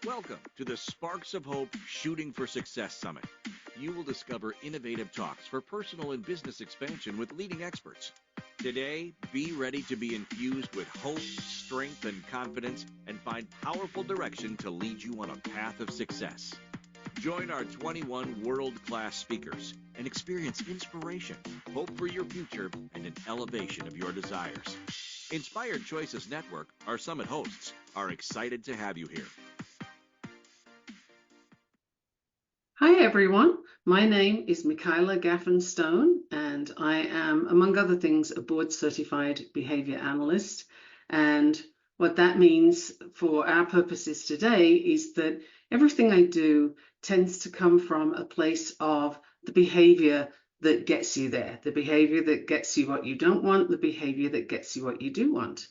Welcome to the Sparks of Hope Shooting for Success Summit. You will discover innovative talks for personal and business expansion with leading experts. Today, be ready to be infused with hope, strength, and confidence, and find powerful direction to lead you on a path of success. Join our 21 world-class speakers and experience inspiration, hope for your future, and an elevation of your desires. Inspired Choices Network, our summit hosts, are excited to have you here. Hi everyone, my name is Michaela Gaffen Stone and I am, among other things, a board certified behavior analyst. And what that means for our purposes today is that everything I do tends to come from a place of the behavior that gets you there, the behavior that gets you what you don't want, the behavior that gets you what you do want.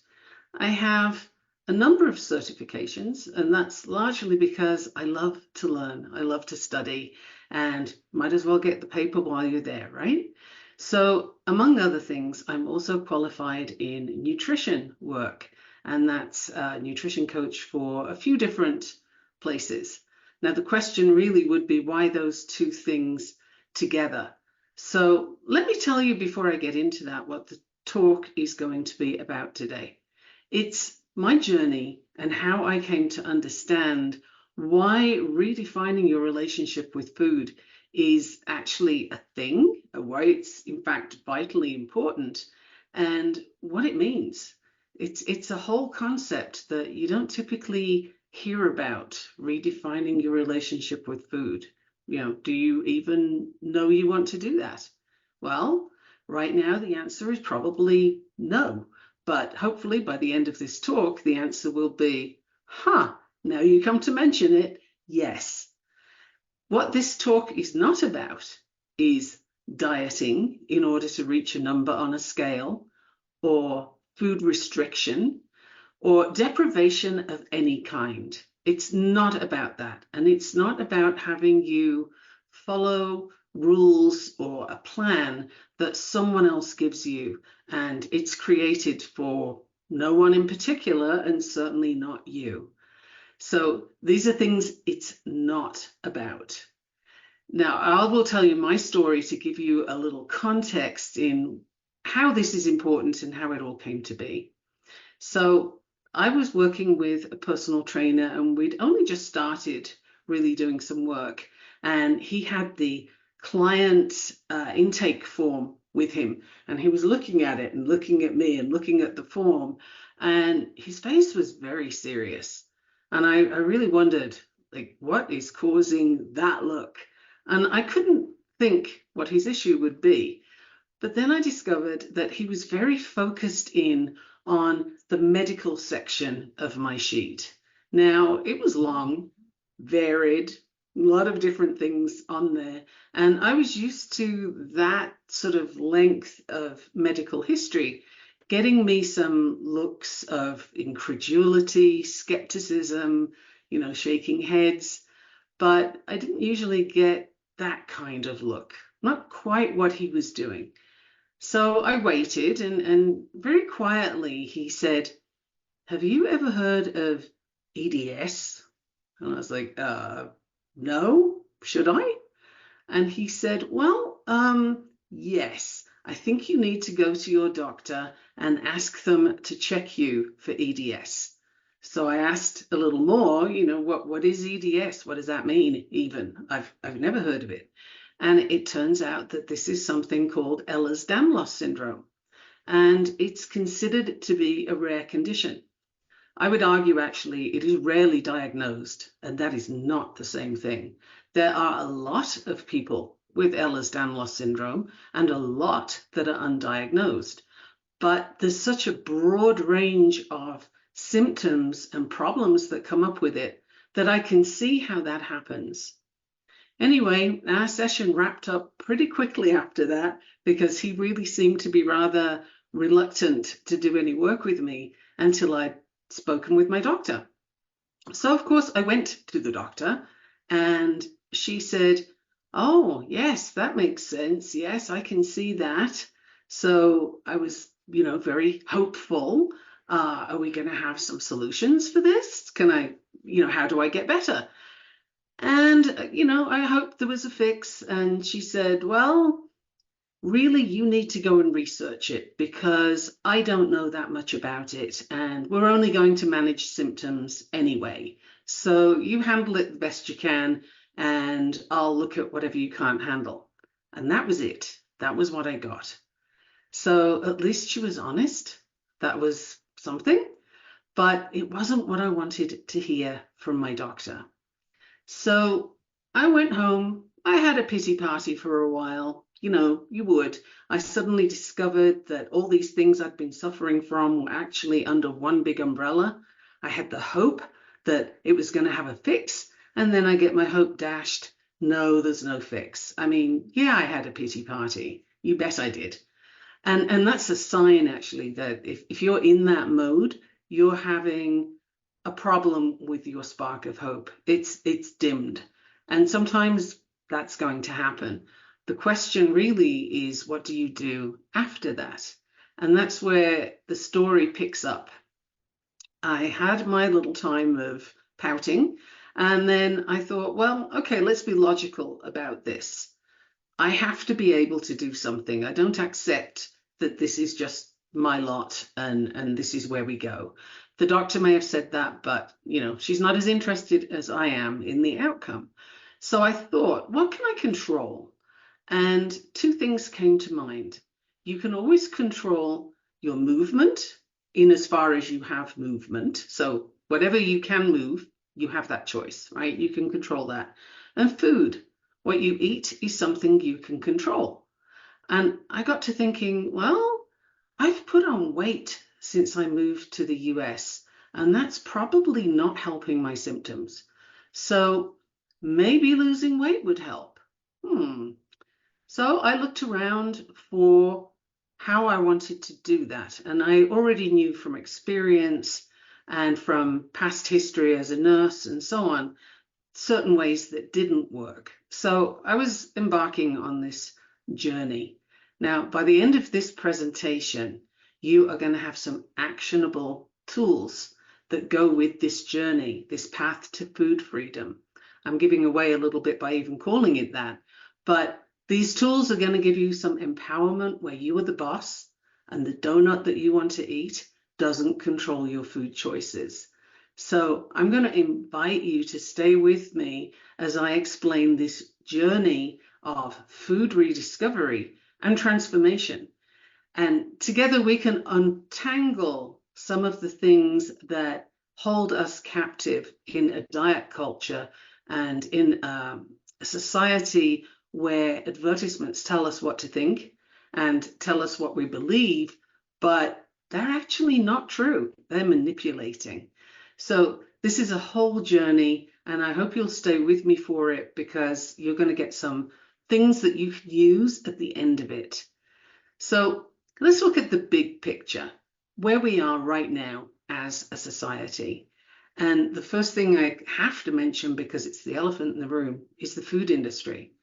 I have a number of certifications, and that's largely because I love to learn, I love to study, and might as well get the paper while you're there, right? So among other things, I'm also qualified in nutrition work, and that's a nutrition coach for a few different places. Now the question really would be, why those two things together? So let me tell you before I get into that what the talk is going to be about today. It's my journey and how I came to understand why redefining your relationship with food is actually a thing, why it's in fact vitally important, and what it means. It's a whole concept that you don't typically hear about, redefining your relationship with food. Do you even know you want to do that? Well, right now the answer is probably no. But hopefully by the end of this talk, the answer will be, now you come to mention it, yes. What this talk is not about is dieting in order to reach a number on a scale, or food restriction, or deprivation of any kind. It's not about that. And it's not about having you follow rules or a plan that someone else gives you, and it's created for no one in particular, and certainly not you. So these are things it's not about. Now, I will tell you my story to give you a little context in how this is important and how it all came to be. So I was working with a personal trainer, and we'd only just started really doing some work, and he had the client intake form with him, and he was looking at it and looking at me and looking at the form, and his face was very serious, and I really wondered, like, what is causing that look? And I couldn't think what his issue would be. But then I discovered that he was very focused in on the medical section of my sheet. Now, it was long, varied, a lot of different things on there. And I was used to that sort of length of medical history, getting me some looks of incredulity, skepticism, shaking heads. But I didn't usually get that kind of look, not quite what he was doing. So I waited, and very quietly he said, "Have you ever heard of EDS?" And I was like, no, should I? And he said, well, yes, I think you need to go to your doctor and ask them to check you for EDS. So I asked a little more, what is EDS? What does that mean even? I've never heard of it. And it turns out that this is something called Ehlers-Danlos syndrome, and it's considered to be a rare condition. I would argue, actually, it is rarely diagnosed, and that is not the same thing. There are a lot of people with Ehlers-Danlos syndrome and a lot that are undiagnosed, but there's such a broad range of symptoms and problems that come up with it that I can see how that happens. Anyway, our session wrapped up pretty quickly after that, because he really seemed to be rather reluctant to do any work with me until I'd spoken with my doctor. So, of course, I went to the doctor, and she said, "Oh, yes, that makes sense. Yes, I can see that." So I was, very hopeful. Are we going to have some solutions for this? Can I, how do I get better? And, I hoped there was a fix. And she said, well, really, you need to go and research it because I don't know that much about it. And we're only going to manage symptoms anyway. So you handle it the best you can, and I'll look at whatever you can't handle. And that was it. That was what I got. So at least she was honest. That was something, but it wasn't what I wanted to hear from my doctor. So I went home. I had a pity party for a while. You would. I suddenly discovered that all these things I'd been suffering from were actually under one big umbrella. I had the hope that it was going to have a fix, and then I get my hope dashed. No, there's no fix. I mean, yeah, I had a pity party. You bet I did. And that's a sign, actually, that if you're in that mode, you're having a problem with your spark of hope. It's dimmed. And sometimes that's going to happen. The question really is, what do you do after that? And that's where the story picks up. I had my little time of pouting, and then I thought, well, okay, let's be logical about this. I have to be able to do something. I don't accept that this is just my lot and this is where we go. The doctor may have said that, but she's not as interested as I am in the outcome. So I thought, what can I control? And two things came to mind. You can always control your movement in as far as you have movement. So whatever you can move, you have that choice, right? You can control that. And food. What you eat is something you can control. And I got to thinking, well, I've put on weight since I moved to the US, and that's probably not helping my symptoms. So maybe losing weight would help. So I looked around for how I wanted to do that. And I already knew from experience and from past history as a nurse and so on, certain ways that didn't work. So I was embarking on this journey. Now, by the end of this presentation, you are going to have some actionable tools that go with this journey, this path to food freedom. I'm giving away a little bit by even calling it that, but these tools are going to give you some empowerment where you are the boss and the donut that you want to eat doesn't control your food choices. So I'm going to invite you to stay with me as I explain this journey of food rediscovery and transformation. And together we can untangle some of the things that hold us captive in a diet culture and in a society where advertisements tell us what to think and tell us what we believe, but they're actually not true. They're manipulating. So this is a whole journey, and I hope you'll stay with me for it because you're going to get some things that you can use at the end of it. So let's look at the big picture, where we are right now as a society. And the first thing I have to mention, because it's the elephant in the room, is the food industry.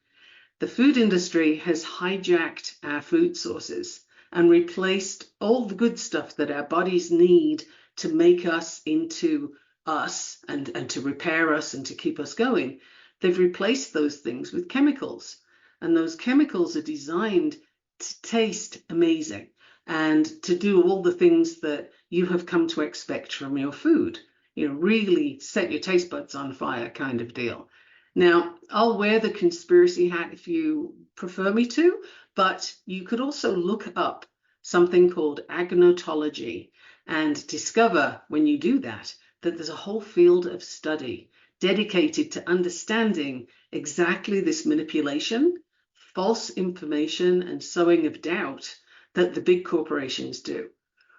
The food industry has hijacked our food sources and replaced all the good stuff that our bodies need to make us into us and to repair us and to keep us going. They've replaced those things with chemicals. And those chemicals are designed to taste amazing and to do all the things that you have come to expect from your food. Really set your taste buds on fire kind of deal. Now, I'll wear the conspiracy hat if you prefer me to, but you could also look up something called agnotology and discover when you do that there's a whole field of study dedicated to understanding exactly this manipulation, false information, and sowing of doubt that the big corporations do.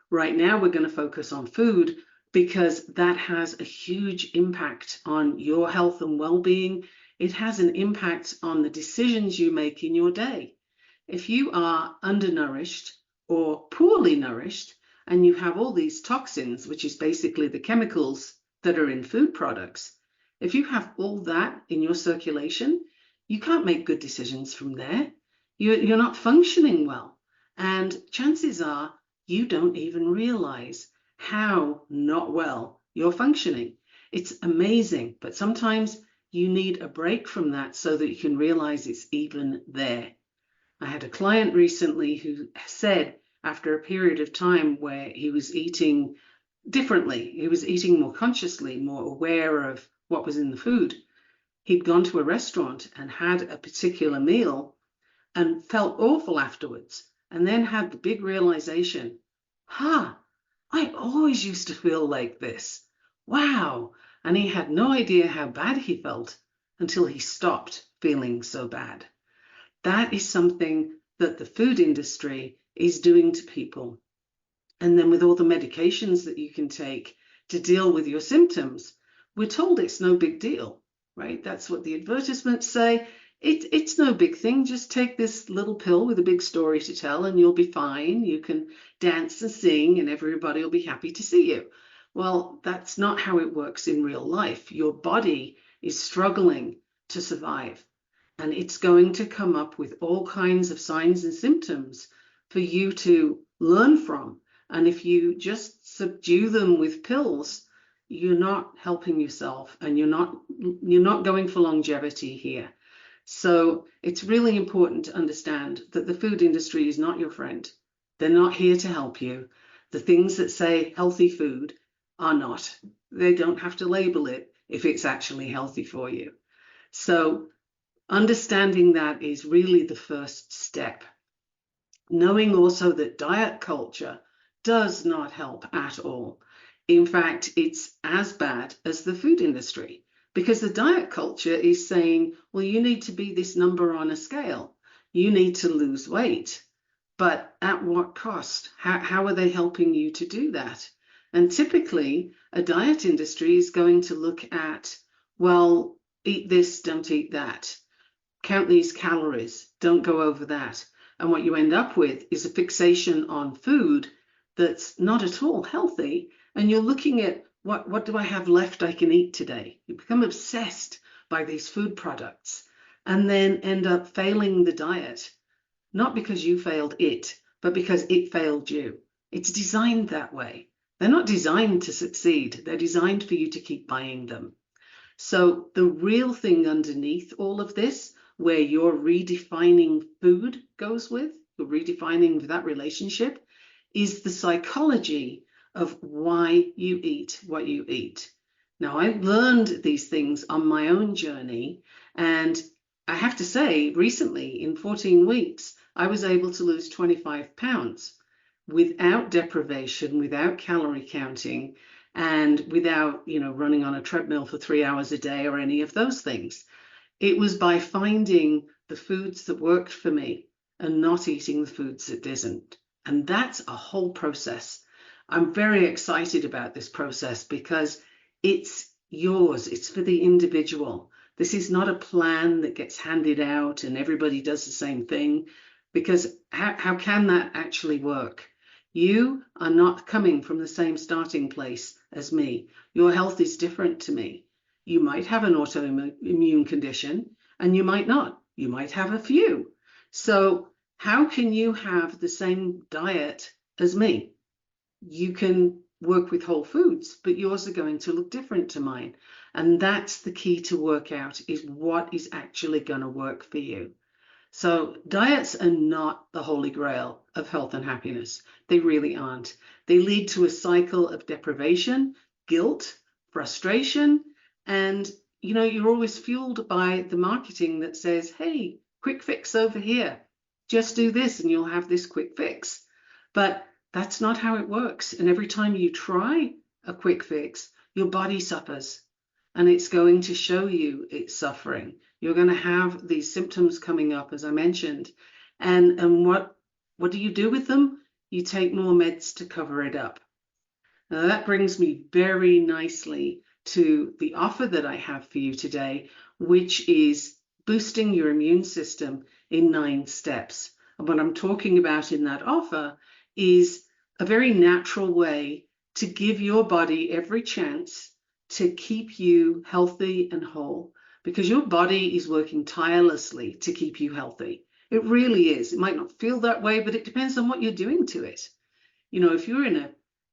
Right now, we're going to focus on food because that has a huge impact on your health and well-being. It has an impact on the decisions you make in your day. If you are undernourished or poorly nourished, and you have all these toxins, which is basically the chemicals that are in food products, if you have all that in your circulation, you can't make good decisions from there. You're not functioning well. And chances are you don't even realize how not well you're functioning. It's amazing, but sometimes you need a break from that so that you can realize it's even there. I had a client recently who said after a period of time where he was eating differently, he was eating more consciously, more aware of what was in the food. He'd gone to a restaurant and had a particular meal and felt awful afterwards, and then had the big realization, I always used to feel like this. Wow. And he had no idea how bad he felt until he stopped feeling so bad. That is something that the food industry is doing to people. And then with all the medications that you can take to deal with your symptoms, we're told it's no big deal, right? That's what the advertisements say. It's no big thing. Just take this little pill with a big story to tell and you'll be fine. You can dance and sing and everybody will be happy to see you. Well, that's not how it works in real life. Your body is struggling to survive, and it's going to come up with all kinds of signs and symptoms for you to learn from. And if you just subdue them with pills, you're not helping yourself, and you're not going for longevity here. So it's really important to understand that the food industry is not your friend. They're not here to help you. The things that say healthy food are not. They don't have to label it if it's actually healthy for you. So understanding that is really the first step. Knowing also that diet culture does not help at all. In fact, it's as bad as the food industry, because the diet culture is saying, well, you need to be this number on a scale. You need to lose weight. But at what cost? How are they helping you to do that? And typically, a diet industry is going to look at, well, eat this, don't eat that. Count these calories, don't go over that. And what you end up with is a fixation on food that's not at all healthy. And you're looking at what do I have left I can eat today? You become obsessed by these food products and then end up failing the diet, not because you failed it, but because it failed you. It's designed that way. They're not designed to succeed. They're designed for you to keep buying them. So the real thing underneath all of this, where your redefining food goes with, you're redefining that relationship, is the psychology of why you eat what you eat. Now, I've learned these things on my own journey, and I have to say, recently, in 14 weeks, I was able to lose 25 pounds without deprivation, without calorie counting, and without, running on a treadmill for 3 hours a day or any of those things. It was by finding the foods that worked for me and not eating the foods that didn't. And that's a whole process. I'm very excited about this process because it's yours. It's for the individual. This is not a plan that gets handed out and everybody does the same thing, because how can that actually work? You are not coming from the same starting place as me. Your health is different to me. You might have an autoimmune condition and you might not. You might have a few. So how can you have the same diet as me? You can work with whole foods, but yours are going to look different to mine. And that's the key to work out, is what is actually going to work for you. So diets are not the holy grail of health and happiness. They really aren't. They lead to a cycle of deprivation, guilt, frustration, and you're always fueled by the marketing that says, hey, quick fix over here. Just do this and you'll have this quick fix. But that's not how it works. And every time you try a quick fix, your body suffers, and it's going to show you it's suffering. You're going to have these symptoms coming up, as I mentioned. And what do you do with them? You take more meds to cover it up. Now that brings me very nicely to the offer that I have for you today, which is boosting your immune system in 9 steps. And what I'm talking about in that offer is a very natural way to give your body every chance to keep you healthy and whole, because your body is working tirelessly to keep you healthy. It really is. It might not feel that way, but it depends on what you're doing to it. If you're in a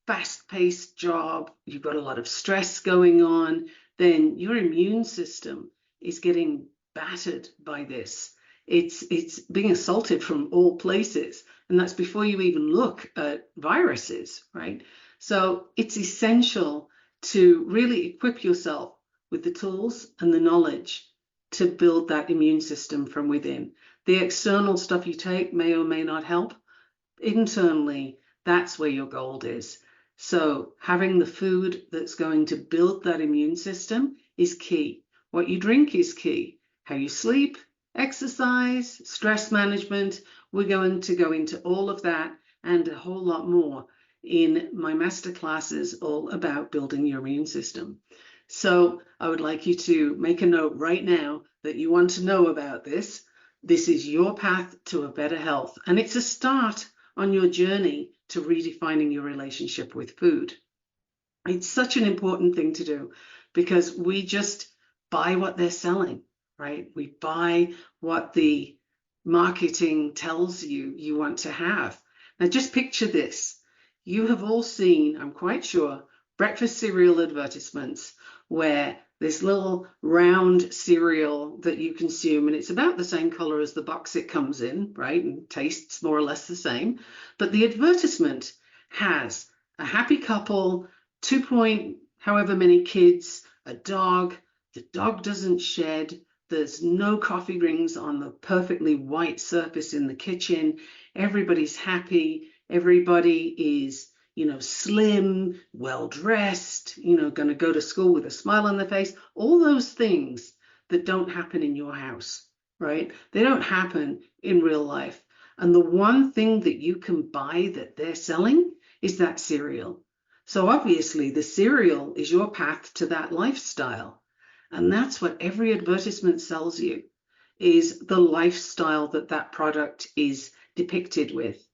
fast-paced job, you've got a lot of stress going on, then your immune system is getting battered by this. It's being assaulted from all places, and that's before you even look at viruses, right? So it's essential to really equip yourself with the tools and the knowledge to build that immune system from within. The external stuff you take may or may not help. Internally, that's where your gold is. So having the food that's going to build that immune system is key. What you drink is key. How you sleep, exercise, stress management. We're going to go into all of that and a whole lot more in my masterclasses all about building your immune system. So I would like you to make a note right now that you want to know about this. This is your path to a better health, and it's a start on your journey to redefining your relationship with food. It's such an important thing to do because we just buy what they're selling, right? We buy what the marketing tells you you want to have. Now just picture this. You have all seen, I'm quite sure, breakfast cereal advertisements where this little round cereal that you consume, and it's about the same color as the box it comes in, right? And tastes more or less the same. But the advertisement has a happy couple, 2 point however many kids, a dog. The dog doesn't shed. There's no coffee rings on the perfectly white surface in the kitchen. Everybody's happy. Everybody is, slim, well-dressed, going to go to school with a smile on their face. All those things that don't happen in your house, right? They don't happen in real life. And the one thing that you can buy that they're selling is that cereal. So obviously the cereal is your path to that lifestyle. And that's what every advertisement sells you, is the lifestyle that product is depicted with.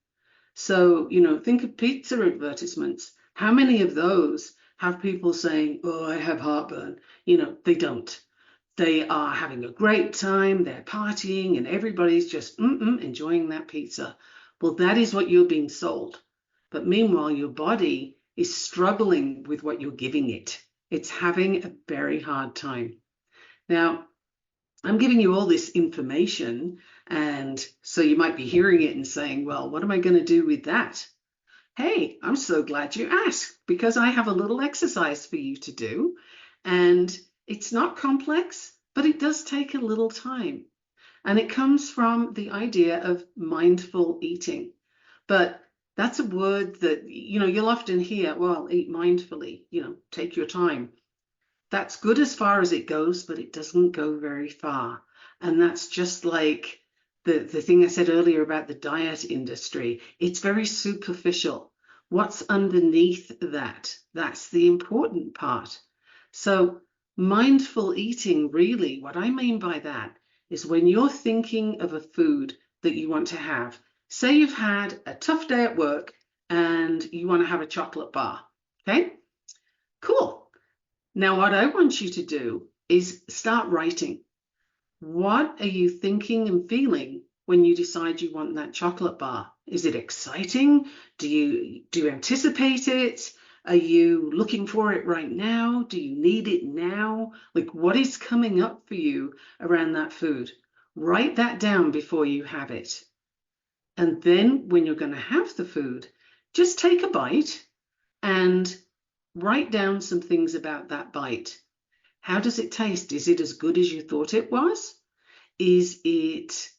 So, think of pizza advertisements. How many of those have people saying, oh, I have heartburn? They don't. They are having a great time, they're partying, and everybody's just enjoying that pizza. Well, that is what you're being sold. But meanwhile, your body is struggling with what you're giving it. It's having a very hard time. Now, I'm giving you all this information, and so you might be hearing it and saying, well, what am I going to do with that? Hey, I'm so glad you asked, because I have a little exercise for you to do, and it's not complex, but it does take a little time. And it comes from the idea of mindful eating. But that's a word that, you'll often hear, well, eat mindfully, take your time. That's good as far as it goes, but it doesn't go very far. And that's just like the thing I said earlier about the diet industry. It's very superficial. What's underneath that? That's the important part. So mindful eating, really, what I mean by that is when you're thinking of a food that you want to have, say you've had a tough day at work and you want to have a chocolate bar, okay? Cool. Now, what I want you to do is start writing. What are you thinking and feeling when you decide you want that chocolate bar? Is it exciting? Do you anticipate it? Are you looking for it right now? Do you need it now? Like, what is coming up for you around that food? Write that down before you have it. And then when you're going to have the food, just take a bite and write down some things about that bite. How does it taste? Is it as good as you thought it was? Is it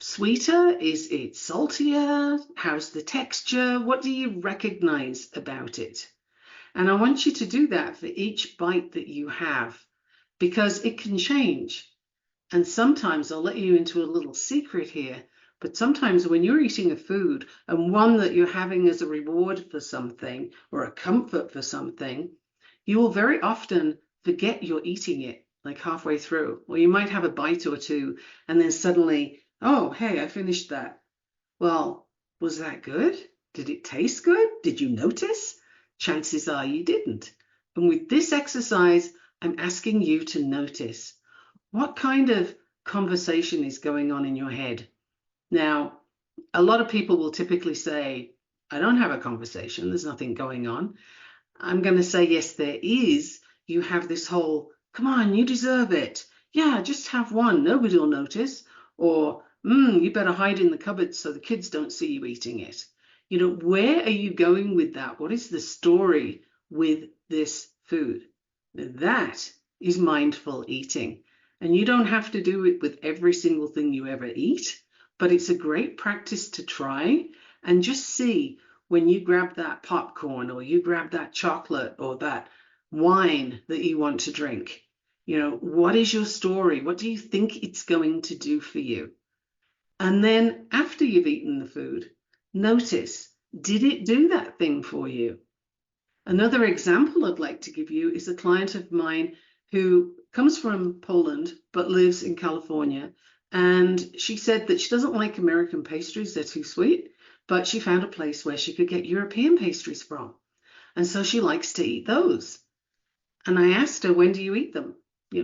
sweeter? Is it saltier? How's the texture? What do you recognize about it? And I want you to do that for each bite that you have, because it can change. And sometimes I'll let you into a little secret here, but sometimes when you're eating a food and one that you're having as a reward for something or a comfort for something, you will very often forget you're eating it like halfway through. Or you might have a bite or two and then suddenly, oh, hey, I finished that. Well, was that good? Did it taste good? Did you notice? Chances are you didn't. And with this exercise, I'm asking you to notice what kind of conversation is going on in your head. Now, a lot of people will typically say, I don't have a conversation. There's nothing going on. I'm going to say, yes, there is. You have this whole, come on, you deserve it. Yeah, just have one. Nobody will notice. Or, you better hide in the cupboard so the kids don't see you eating it. Where are you going with that? What is the story with this food? That is mindful eating. And you don't have to do it with every single thing you ever eat, but it's a great practice to try and just see when you grab that popcorn or you grab that chocolate or that wine that you want to drink. What is your story? What do you think it's going to do for you? And then after you've eaten the food, notice, did it do that thing for you? Another example I'd like to give you is a client of mine who comes from Poland but lives in California. And she said that she doesn't like American pastries, they're too sweet, but she found a place where she could get European pastries from. And so she likes to eat those. And I asked her, when do you eat them?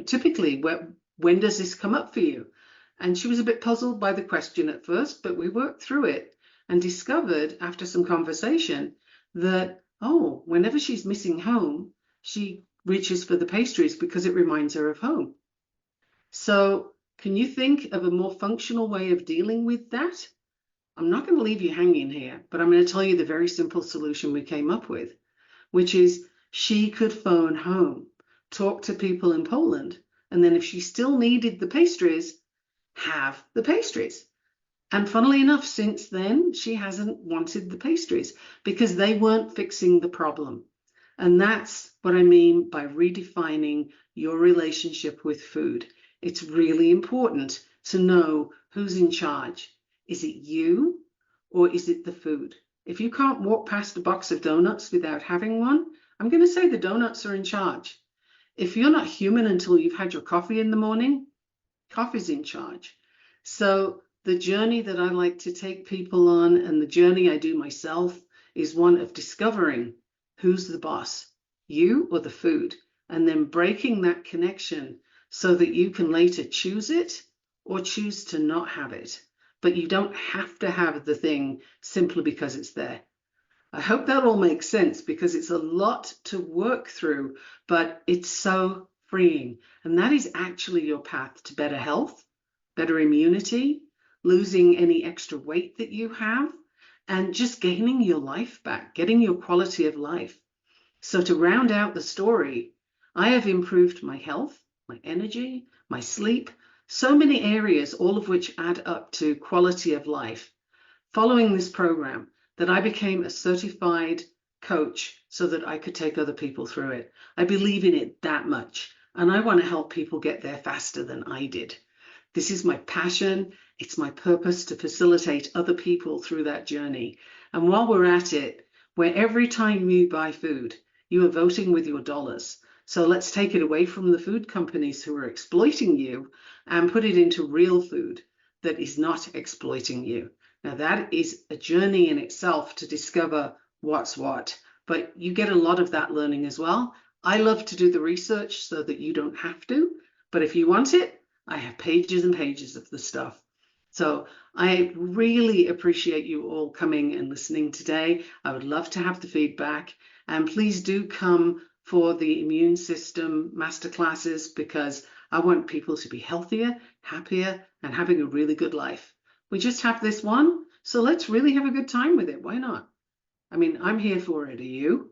Typically, when does this come up for you? And she was a bit puzzled by the question at first, but we worked through it and discovered after some conversation that, whenever she's missing home, she reaches for the pastries because it reminds her of home. So can you think of a more functional way of dealing with that? I'm not going to leave you hanging here, but I'm going to tell you the very simple solution we came up with, which is she could phone home, talk to people in Poland, and then if she still needed the pastries, have the pastries. And funnily enough, since then, she hasn't wanted the pastries because they weren't fixing the problem. And that's what I mean by redefining your relationship with food. It's really important to know who's in charge. Is it you or is it the food? If you can't walk past a box of donuts without having one, I'm going to say the donuts are in charge. If you're not human until you've had your coffee in the morning, coffee's in charge. So the journey that I like to take people on and the journey I do myself is one of discovering who's the boss, you or the food, and then breaking that connection so that you can later choose it or choose to not have it. But you don't have to have the thing simply because it's there. I hope that all makes sense because it's a lot to work through, but it's so freeing. And that is actually your path to better health, better immunity, losing any extra weight that you have, and just gaining your life back, getting your quality of life. So to round out the story, I have improved my health, my energy, my sleep, so many areas, all of which add up to quality of life. Following this program, that I became a certified coach so that I could take other people through it. I believe in it that much, and I want to help people get there faster than I did. This is my passion. It's my purpose to facilitate other people through that journey. And while we're at it, where every time you buy food, you are voting with your dollars. So let's take it away from the food companies who are exploiting you and put it into real food that is not exploiting you. Now that is a journey in itself to discover what's what, but you get a lot of that learning as well. I love to do the research so that you don't have to, but if you want it, I have pages and pages of the stuff. So I really appreciate you all coming and listening today. I would love to have the feedback, and please do come for the immune system masterclasses because I want people to be healthier, happier, and having a really good life. We just have this one, so let's really have a good time with it. Why not? I mean, I'm here for it. Are you?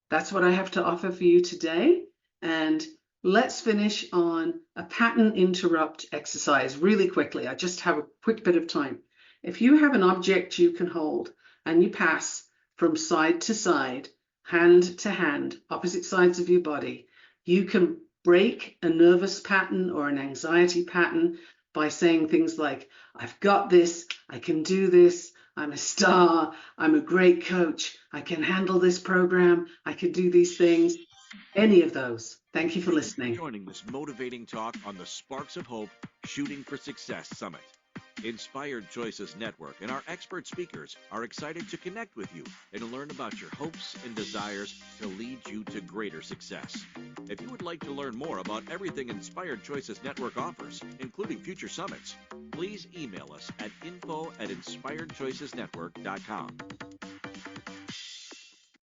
That's what I have to offer for you today. And let's finish on a pattern interrupt exercise really quickly. I just have a quick bit of time. If you have an object you can hold and you pass from side to side, hand to hand, opposite sides of your body, you can break a nervous pattern or an anxiety pattern by saying things like, I've got this, I can do this, I'm a star, I'm a great coach, I can handle this program, I can do these things, any of those. Thank you for listening. Joining this motivating talk on the Sparks of Hope Shooting for Success Summit. Inspired Choices Network and our expert speakers are excited to connect with you and learn about your hopes and desires to lead you to greater success. If you would like to learn more about everything Inspired Choices Network offers, including future summits, please email us at info@inspiredchoicesnetwork.com.